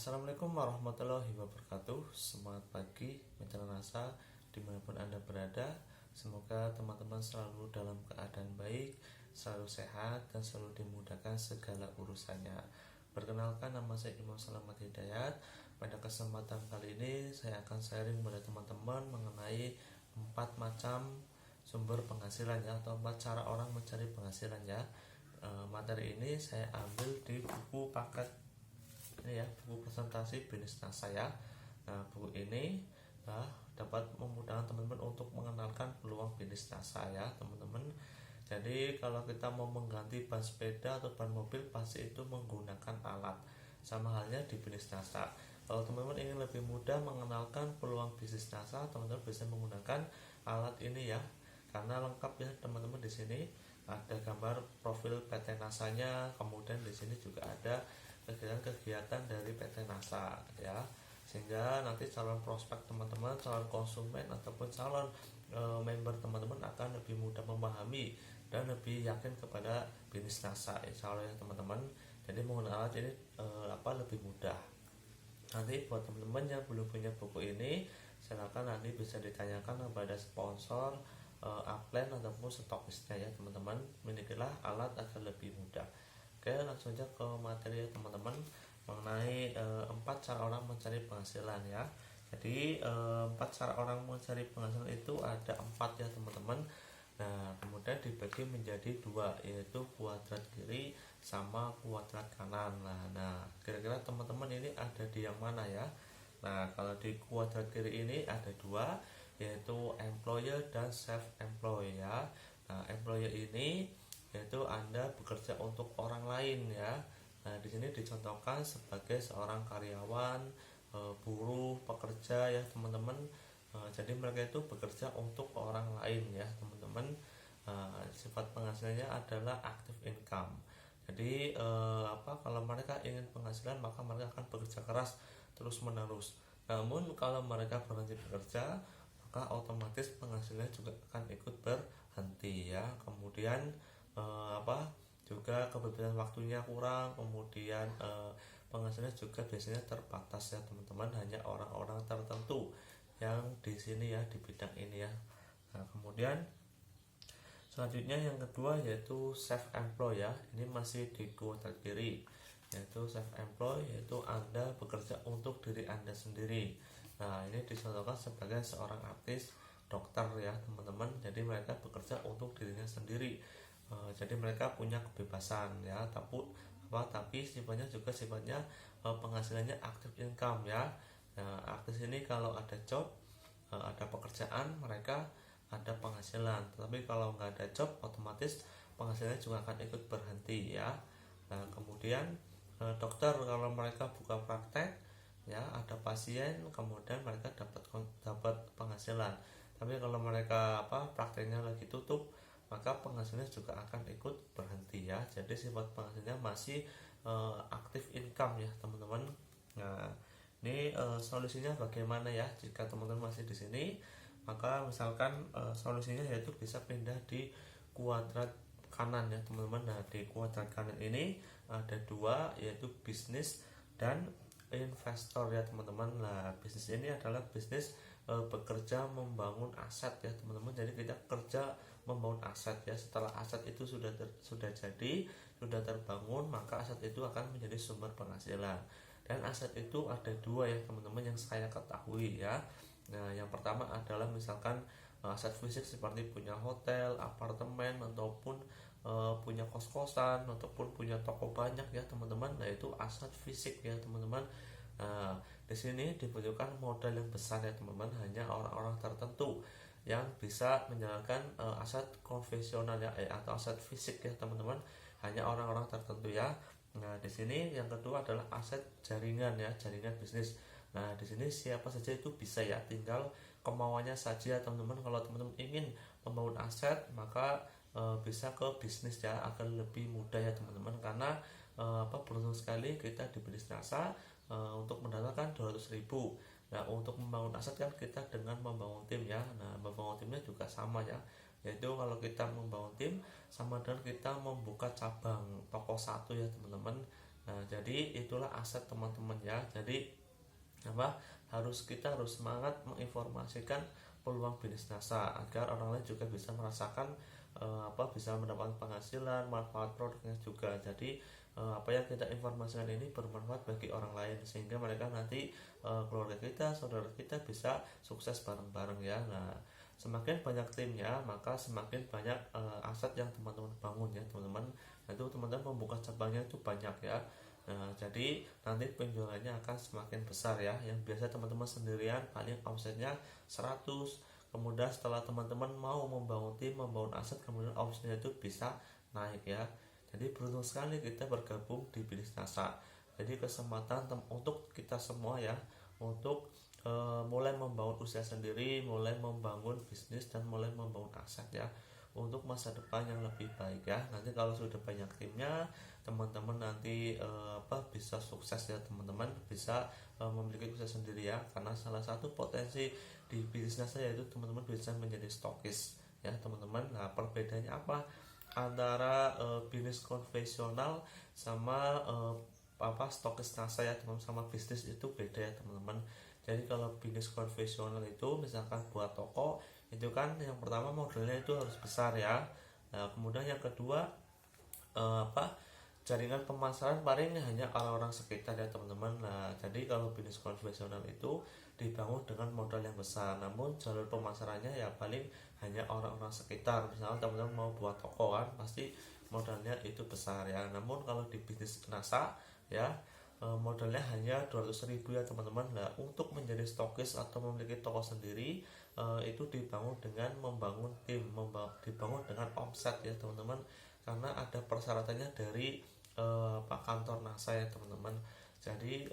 Assalamualaikum warahmatullahi wabarakatuh. Semangat pagi mitra NASA dimanapun Anda berada. Semoga teman-teman selalu dalam keadaan baik, selalu sehat, dan selalu dimudahkan segala urusannya. Perkenalkan, nama saya Imam Selamat Hidayat. Pada kesempatan kali ini saya akan sharing kepada teman-teman mengenai 4 macam sumber penghasilan ya, atau 4 cara orang mencari penghasilan ya. Materi ini saya ambil di buku paket ini ya, buku presentasi bisnis NASA ya. Nah, buku ini dapat memudahkan teman-teman untuk mengenalkan peluang bisnis NASA ya teman-teman. Jadi kalau kita mau mengganti ban sepeda atau ban mobil, pasti itu menggunakan alat. Sama halnya di bisnis NASA. Kalau teman-teman ingin lebih mudah mengenalkan peluang bisnis NASA, teman-teman bisa menggunakan alat ini ya. Karena lengkap ya teman-teman, di sini ada gambar profil PT NASA-nya, kemudian di sini juga ada kegiatan-kegiatan dari PT NASA ya, sehingga nanti calon prospek teman-teman, calon konsumen ataupun calon member teman-teman akan lebih mudah memahami dan lebih yakin kepada bisnis NASA insya Allah ya teman-teman. Jadi menggunakan alat ini lebih mudah. Nanti buat teman-teman yang belum punya buku ini, silakan nanti bisa ditanyakan kepada sponsor, upline ataupun stokisnya ya teman-teman. Milikilah alat agar lebih mudah. Oke, langsung aja ke materi ya teman-teman, mengenai 4 cara orang mencari penghasilan ya. Jadi 4 cara orang mencari penghasilan itu ada 4 ya teman-teman. Nah, kemudian dibagi menjadi 2, yaitu kuadrat kiri sama kuadrat kanan. Nah, kira-kira teman-teman ini ada di yang mana ya? Nah, kalau di kuadrat kiri ini ada 2, yaitu employer dan self-employed ya. Nah, employer ini yaitu Anda bekerja untuk orang lain ya. Nah, di sini dicontohkan sebagai seorang karyawan, buruh, pekerja ya teman-teman. Jadi mereka itu bekerja untuk orang lain ya teman-teman. Sifat penghasilannya adalah active income. Jadi kalau mereka ingin penghasilan, maka mereka akan bekerja keras terus menerus. Namun kalau mereka berhenti bekerja, maka otomatis penghasilannya juga akan ikut berhenti ya. Kemudian juga kebebasan waktunya kurang, kemudian penghasilannya juga biasanya terbatas ya teman-teman, hanya orang-orang tertentu yang di sini ya, di bidang ini ya. Nah, kemudian selanjutnya yang kedua yaitu self employed ya. Ini masih di kuadrat kiri, yaitu self employed, yaitu Anda bekerja untuk diri Anda sendiri. Nah, ini dicontohkan sebagai seorang artis, dokter ya teman-teman. Jadi mereka bekerja untuk dirinya sendiri. Jadi mereka punya kebebasan ya, tapi sifatnya penghasilannya active income ya. Nah, aktif ini kalau ada job, ada pekerjaan, mereka ada penghasilan. Tapi kalau nggak ada job, otomatis penghasilannya juga akan ikut berhenti ya. Nah, kemudian dokter, kalau mereka buka praktek ya, ada pasien, kemudian mereka dapat penghasilan. Tapi kalau mereka prakteknya lagi tutup, maka penghasilannya juga akan ikut berhenti ya. Jadi sifat penghasilannya masih aktif income ya teman-teman. Nah, ini solusinya bagaimana ya jika teman-teman masih di sini? Maka misalkan solusinya yaitu bisa pindah di kuadrat kanan ya teman-teman. Nah, di kuadrat kanan ini ada 2, yaitu bisnis dan investor ya teman-teman. Nah, bisnis ini adalah bisnis bekerja membangun aset ya teman-teman. Jadi kita kerja membangun aset ya. Setelah aset itu sudah jadi, sudah terbangun, maka aset itu akan menjadi sumber penghasilan. Dan aset itu ada 2 ya teman-teman yang saya ketahui ya. Nah, yang pertama adalah misalkan aset fisik seperti punya hotel, apartemen, ataupun punya kos-kosan, ataupun punya toko banyak ya teman-teman. Nah, itu aset fisik ya teman-teman. Nah, di sini dibutuhkan modal yang besar ya teman-teman, hanya orang-orang tertentu yang bisa menjalankan aset konvensional ya, atau aset fisik ya teman-teman, hanya orang-orang tertentu ya. Nah, di sini yang kedua adalah aset jaringan ya, jaringan bisnis. Nah, di sini siapa saja itu bisa ya, tinggal kemauannya saja teman-teman. Kalau teman-teman ingin membangun aset, maka bisa ke bisnis ya, akan lebih mudah ya teman-teman. Karena beruntung sekali kita di bisnis NASA untuk mendapatkan 200.000. Nah, untuk membangun aset kan kita dengan membangun tim ya. Nah, membangun timnya juga sama ya, yaitu kalau kita membangun tim sama dengan kita membuka cabang toko satu ya teman-teman. Nah, jadi itulah aset teman-teman ya. Jadi kita harus semangat menginformasikan peluang bisnis NASA agar orang lain juga bisa merasakan bisa mendapatkan penghasilan, manfaat produknya juga. Jadi apa yang kita informasikan ini bermanfaat bagi orang lain sehingga mereka nanti keluarga kita, saudara kita bisa sukses bareng-bareng ya. Nah, semakin banyak timnya maka semakin banyak aset yang teman-teman bangun ya teman-teman. Nah, itu teman-teman membuka cabangnya itu banyak ya. Nah, jadi nanti penjualannya akan semakin besar ya. Yang biasa teman-teman sendirian paling omsetnya 100. Kemudian setelah teman-teman mau membangun tim, membangun aset, kemudian omsetnya itu bisa naik ya. Jadi beruntung sekali kita bergabung di bisnis NASA. Jadi kesempatan untuk kita semua ya untuk mulai membangun usaha sendiri, mulai membangun bisnis dan mulai membangun aset ya untuk masa depan yang lebih baik ya. Nanti kalau sudah banyak timnya, teman-teman nanti bisa sukses ya teman-teman, bisa memiliki usaha sendiri ya. Karena salah satu potensi di bisnis saya yaitu teman-teman bisa menjadi stokis ya teman-teman. Nah, perbedaannya apa antara bisnis konvensional sama stokis NASA ya teman-teman, sama bisnis itu beda ya teman-teman. Jadi kalau bisnis konvensional itu misalkan buat toko itu kan yang pertama modalnya itu harus besar ya. Nah, kemudian yang kedua jaringan pemasaran paling hanya orang-orang sekitar ya teman-teman. Nah, jadi kalau bisnis konvensional itu dibangun dengan modal yang besar, namun jalur pemasarannya ya paling hanya orang-orang sekitar. Misalnya teman-teman mau buat toko kan pasti modalnya itu besar ya. Namun kalau di bisnis NASA ya modalnya hanya 200.000 ya teman-teman. Nah, untuk menjadi stokis atau memiliki toko sendiri itu dibangun dengan membangun tim, dibangun dengan omset ya teman-teman. Karena ada persyaratannya dari kantor NASA ya teman-teman. Jadi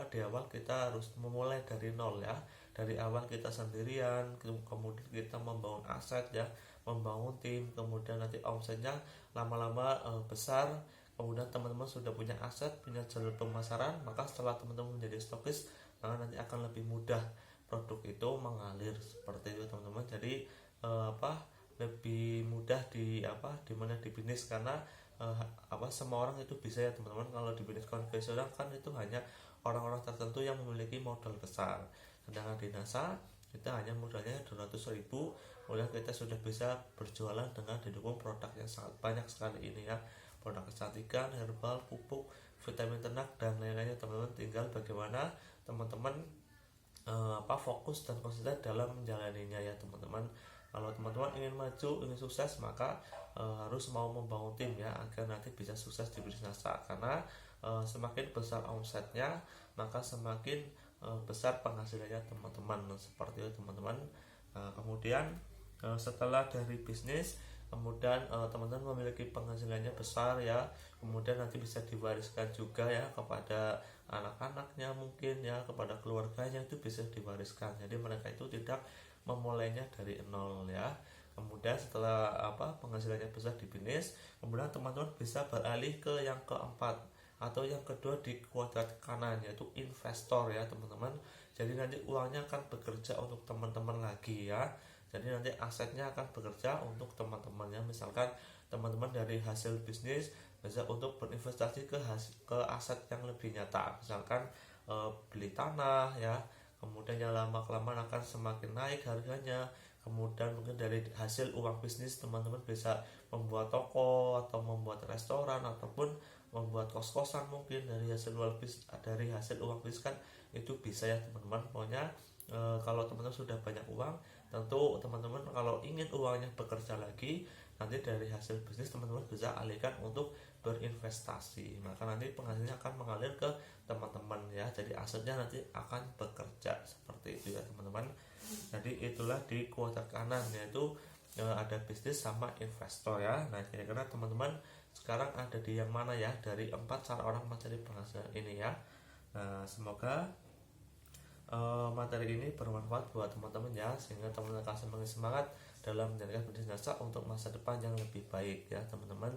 di awal kita harus memulai dari nol ya. Dari awal kita sendirian, kemudian kita membangun aset ya, membangun tim, kemudian nanti omsetnya lama-lama besar. Kemudian teman-teman sudah punya aset, punya jalur pemasaran, maka setelah teman-teman menjadi stokis, maka nanti akan lebih mudah produk itu mengalir seperti itu teman-teman. Jadi lebih mudah di mana di bisnis karena semua orang itu bisa ya teman-teman. Kalau di bisnis konvensional kan itu hanya orang-orang tertentu yang memiliki modal besar, sedangkan di NASA kita hanya modalnya 200.000, kemudian kita sudah bisa berjualan dengan didukung produk yang sangat banyak sekali ini ya, produk kecantikan, herbal, pupuk, vitamin ternak dan lain-lainnya teman-teman. Tinggal bagaimana teman-teman fokus dan konsisten dalam menjalaninya ya teman-teman. Kalau teman-teman ingin maju, ingin sukses, maka harus mau membangun tim ya agar nanti bisa sukses di bisnis NASA. Karena semakin besar omsetnya, maka semakin besar penghasilannya teman-teman. Seperti itu teman-teman. Kemudian setelah dari bisnis, kemudian teman-teman memiliki penghasilannya besar ya, kemudian nanti bisa diwariskan juga ya kepada anak-anaknya mungkin ya, kepada keluarganya itu bisa diwariskan. Jadi mereka itu tidak memulainya dari nol ya. Kemudian setelah penghasilannya besar di bisnis, kemudian teman-teman bisa beralih ke yang keempat atau yang kedua di kuadrat kanan, yaitu investor ya teman-teman. Jadi nanti uangnya akan bekerja untuk teman-teman lagi ya. Jadi nanti asetnya akan bekerja untuk teman-temannya. Misalkan teman-teman dari hasil bisnis bisa untuk berinvestasi ke aset yang lebih nyata. Misalkan beli tanah ya, kemudian yang lama kelamaan akan semakin naik harganya. Kemudian mungkin dari hasil uang bisnis teman-teman bisa membuat toko atau membuat restoran ataupun membuat kos-kosan mungkin dari hasil uang bisnis kan itu bisa ya teman-teman. Pokoknya kalau teman-teman sudah banyak uang, tentu teman-teman kalau ingin uangnya bekerja lagi, nanti dari hasil bisnis teman-teman bisa alihkan untuk berinvestasi, maka nanti penghasilannya akan mengalir ke teman-teman ya. Jadi asetnya nanti akan bekerja seperti itu ya teman-teman. Jadi itulah di kuadrat kanan, yaitu ada bisnis sama investor ya. Nah, kira-kira teman-teman sekarang ada di yang mana ya dari 4 cara orang mencari penghasilan ini ya. Nah, semoga materi ini bermanfaat buat teman-teman ya, sehingga teman-teman akan semakin semangat dalam menjalankan bisnis NASA untuk masa depan yang lebih baik ya teman-teman.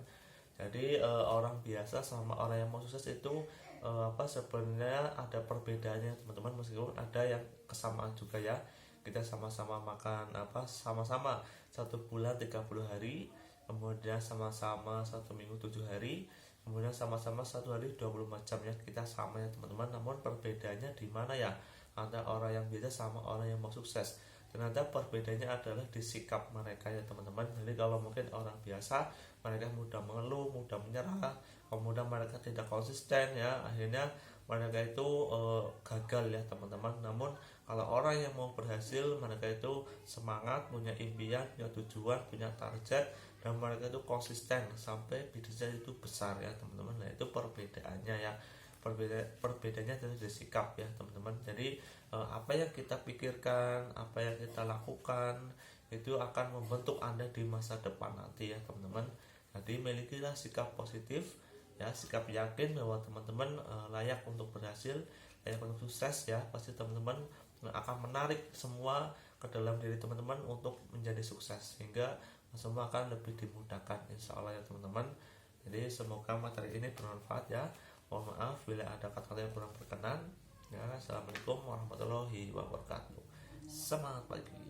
Jadi orang biasa sama orang yang mau sukses itu sebenarnya ada perbedaannya teman-teman, meskipun ada yang kesamaan juga ya. Kita sama-sama makan sama-sama 1 bulan 30 hari, kemudian sama-sama 1 minggu 7 hari, kemudian sama-sama satu hari 24 jam ya, kita sama ya teman-teman. Namun perbedaannya di mana ya antara orang yang biasa sama orang yang mau sukses? Ternyata perbedaannya adalah di sikap mereka ya teman-teman. Jadi kalau mungkin orang biasa mereka mudah mengeluh, mudah menyerah, kemudian mereka tidak konsisten ya, akhirnya mereka itu gagal ya teman-teman. Namun kalau orang yang mau berhasil, mereka itu semangat, punya impian, punya tujuan, punya target, dan mereka itu konsisten sampai bisnisnya itu besar ya teman-teman. Nah itu perbedaannya ya, perbedaannya dari sikap ya teman-teman. Jadi apa yang kita pikirkan, apa yang kita lakukan itu akan membentuk Anda di masa depan nanti ya teman-teman. Jadi milikilah sikap positif ya, sikap yakin bahwa teman-teman layak untuk berhasil, layak untuk sukses ya. Pasti teman-teman akan menarik semua ke dalam diri teman-teman untuk menjadi sukses, sehingga semua akan lebih dimudahkan insya Allah ya teman-teman. Jadi semoga materi ini bermanfaat ya. Mohon maaf bila ada kata-kata yang kurang berkenan ya. Assalamualaikum warahmatullahi wabarakatuh. Semangat pagi.